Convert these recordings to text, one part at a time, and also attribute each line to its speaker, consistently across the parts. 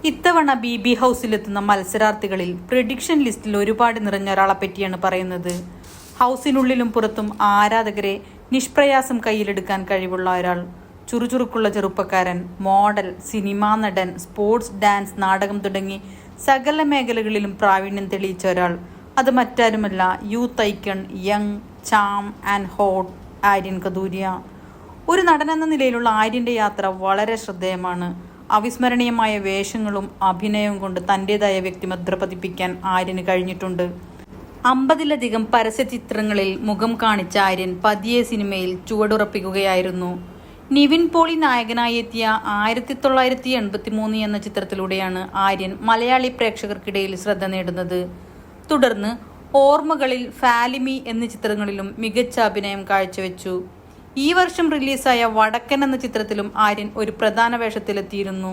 Speaker 1: ഇത്തവണ BB ഹൗസിലെത്തുന്ന മത്സരാർത്ഥികളിൽ prediction ലിസ്റ്റിൽ ഒരുപാട് നിറഞ്ഞ ഒരാളെ പറ്റിയാണ് പറയുന്നത്. ഹൗസിനുള്ളിലും പുറത്തും ആരാധകരെ നിഷ്പ്രയാസം കയ്യിലെടുക്കാൻ കഴിവുള്ള ഒരാൾ. ചുറുചുറുക്കുള്ള ചെറുപ്പക്കാരൻ, മോഡൽ, സിനിമാ നടൻ, സ്പോർട്സ്, ഡാൻസ്, നാടകം തുടങ്ങി സകല മേഖലകളിലും പ്രാവീണ്യം തെളിയിച്ച ഒരാൾ. അത് മറ്റാരുമല്ല, youth icon, young, charm and hot Aryan Kaduria. ഒരു നടനെന്ന നിലയിലുള്ള ആര്യൻ്റെ യാത്ര വളരെ ശ്രദ്ധേയമാണ്. അവിസ്മരണീയമായ വേഷങ്ങളും അഭിനയവും കൊണ്ട് തൻ്റെതായ വ്യക്തിമുദ്ര പതിപ്പിക്കാൻ ആര്യന് കഴിഞ്ഞിട്ടുണ്ട്. 50-ലധികം പരസ്യ ചിത്രങ്ങളിൽ മുഖം കാണിച്ച ആര്യൻ പതിയെ സിനിമയിൽ ചുവടുറപ്പിക്കുകയായിരുന്നു. നിവിൻ പോളി നായകനായി എത്തിയ 1983 എന്ന ചിത്രത്തിലൂടെയാണ് ആര്യൻ മലയാളി പ്രേക്ഷകർക്കിടയിൽ ശ്രദ്ധ നേടുന്നത്. തുടർന്ന് ഓർമ്മകളിൽ, ഫാലിമി എന്നീ ചിത്രങ്ങളിലും മികച്ച അഭിനയം കാഴ്ചവെച്ചു. ഈ വർഷം റിലീസായ വടക്കൻ എന്ന ചിത്രത്തിലും ആര്യൻ ഒരു പ്രധാന വേഷത്തിലെത്തിയിരുന്നു.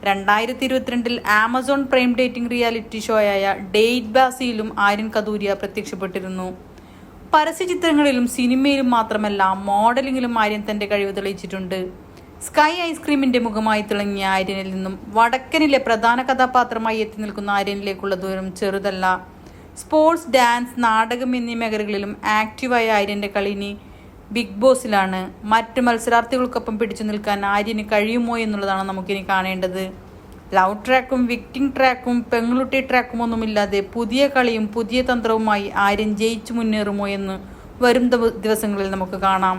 Speaker 1: 2022 ആമസോൺ പ്രൈം ഡേറ്റിംഗ് റിയാലിറ്റി ഷോയായ ഡേറ്റ് ബാസിയിലും ആര്യൻ കദൂരിയ പ്രത്യക്ഷപ്പെട്ടിരുന്നു. പരസ്യ ചിത്രങ്ങളിലും സിനിമയിലും മാത്രമല്ല, മോഡലിംഗിലും ആര്യൻ തന്റെ കഴിവ് തെളിയിച്ചിട്ടുണ്ട്. സ്കൈ ഐസ്ക്രീമിന്റെ മുഖമായി തിളങ്ങിയ ആര്യനിൽ നിന്നും വടക്കനിലെ പ്രധാന കഥാപാത്രമായി എത്തി നിൽക്കുന്ന ആര്യനിലേക്കുള്ള ദൂരം ചെറുതല്ല. സ്പോർട്സ്, ഡാൻസ്, നാടകം എന്നീ മേഖലകളിലും ആക്റ്റീവായ ആര്യന്റെ കളി ഇനി ബിഗ് ബോസിലാണ്. മറ്റ് മത്സരാർത്ഥികൾക്കൊപ്പം പിടിച്ചു നിൽക്കാൻ ആര്യന് കഴിയുമോ എന്നുള്ളതാണ് നമുക്കിനി കാണേണ്ടത്. ലവ് ട്രാക്കും വിക്ടിംഗ് ട്രാക്കും പെങ്ങളുട്ടി ട്രാക്കും ഒന്നുമില്ലാതെ പുതിയ കളിയും പുതിയ തന്ത്രവുമായി ആര്യൻ ജയിച്ചു മുന്നേറുമോ എന്ന് വരും ദിവസങ്ങളിൽ നമുക്ക് കാണാം.